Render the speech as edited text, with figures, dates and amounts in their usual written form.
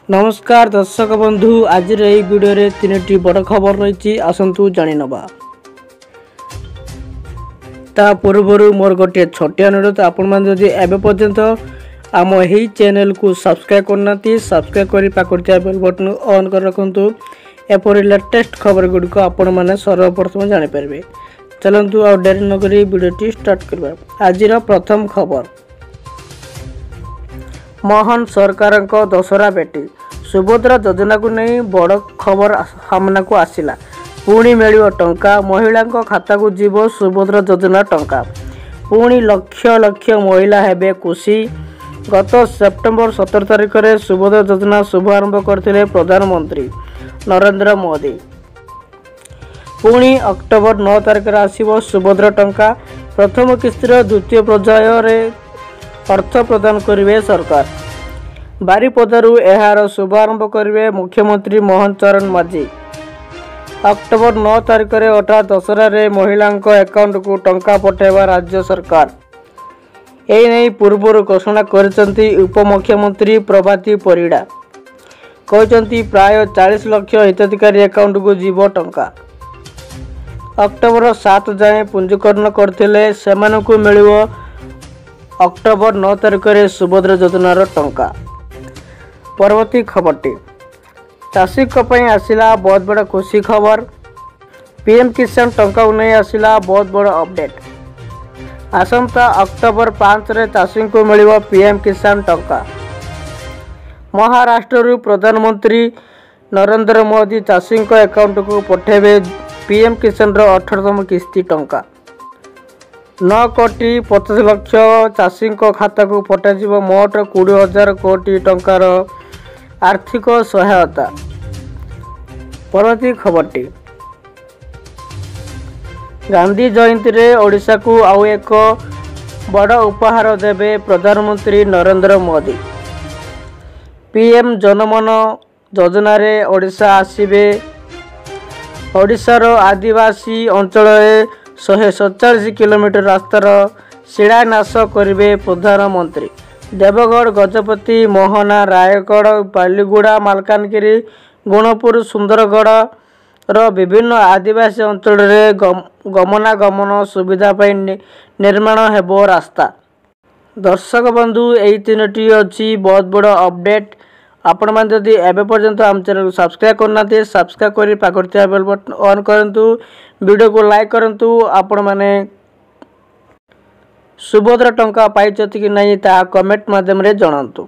नमस्कार दर्शक बंधु आज वीडियो रे तीनटी बड़ खबर रही आसतु जाणीनवा। ता पूर्वर मोर गोटे छोटे अनुरोध आपण मैंने जदि एवं पर्यंत आम यही चैनल को सब्सक्राइब करना सब्सक्राइब कर पाखुआ बेल बटन ऑन कर रखु एपरी लेटेस्ट खबर गुड़िक आपण मैंने सर्वप्रथम जानीपर। चलतु आ डेरी नक वीडियो स्टार्ट करवा। आज प्रथम खबर मोहन सरकार दशहरा बेटी सुभद्रा योजना को नहीं बड़ खबर सामना को आसिला। पुणी मिल टंका महिला खाता को जीव सुभद्रा योजना टंका पुणी लक्ष लक्ष महिला हेबे खुशी। गत सेप्टेम्बर 17 तारिख में सुभद्रा योजना शुभारंभ करते प्रधानमंत्री नरेंद्र मोदी। पुणी अक्टोबर 9 तारिख में आसव सुभद्रा टंका प्रथम किस्तिर द्वितीय पर्यायर अर्थ प्रदान करेंगे सरकार। बारिपदारू एहार शुभारंभ करेंगे मुख्यमंत्री मोहन चरण माझी। अक्टोबर 9 तारिख में अर्थात दशहरा रे महिला अकाउंट को टंका पठाइबा राज्य सरकार एने पूर्व घोषणा करचंती उपमुख्यमंत्री प्रभाती परिड़ा। कहते प्राय 40 लाख हिताधिकारी अकाउंट को जीव टंका। अक्टोबर 7 जाए पंजीकरण करथिले सेमानकु मिलिबो अक्टोबर 9 तारिख में सुभद्रा योजनार टंका। परवर्ती खबरटी चाषी आसिला बहुत बड़ा खुशी खबर। पीएम किसान टंका नहीं आसिला बहुत बड़ा अपडेट। आसंता अक्टोबर 5 रे चाषी को मिलिबो पीएम किसान टंका। महाराष्ट्र प्रधानमंत्री नरेंद्र मोदी चाषी अकाउंट को पठेबे पीएम किसान 18तम किस्ती टंका। 9 कोटी 50 लाख चाषी खाता को पठाଯିब मोट 20,000 कोटी टंकार आर्थिक सहायता। परवर्ती खबरटी गांधी जयंती रे ओडिशा को आउ एक बड़ उपहार देवे प्रधानमंत्री नरेंद्र मोदी। पीएम जनमन योजना रे ओडिशा आसीबे। ओडिशार आदिवासी अंचल 147 किलोमीटर रास्तार शिलान्यास करेंगे प्रधानमंत्री। देवगढ़ गजपति मोहना रायगढ़ बालीगुड़ा मालकानगिरी गुणपुर सुंदरगढ़ विभिन्न आदिवासी अंचल गमनागमन सुविधा निर्माण हेबो रास्ता। दर्शक बंधु यही तीनोटी अच्छी बहुत बड़ अपडेट। आपण मैंने जदि एवं पर्यंत आम चैनल को सब्सक्राइब करना सब्सक्राइब कर पाखुआ बेल बटन ऑन करंतु वीडियो को लाइक करंतु। आपण मैंने सुभद्रा टंका पाई कि नहीं ता कमेंट माध्यम रे जणांतु।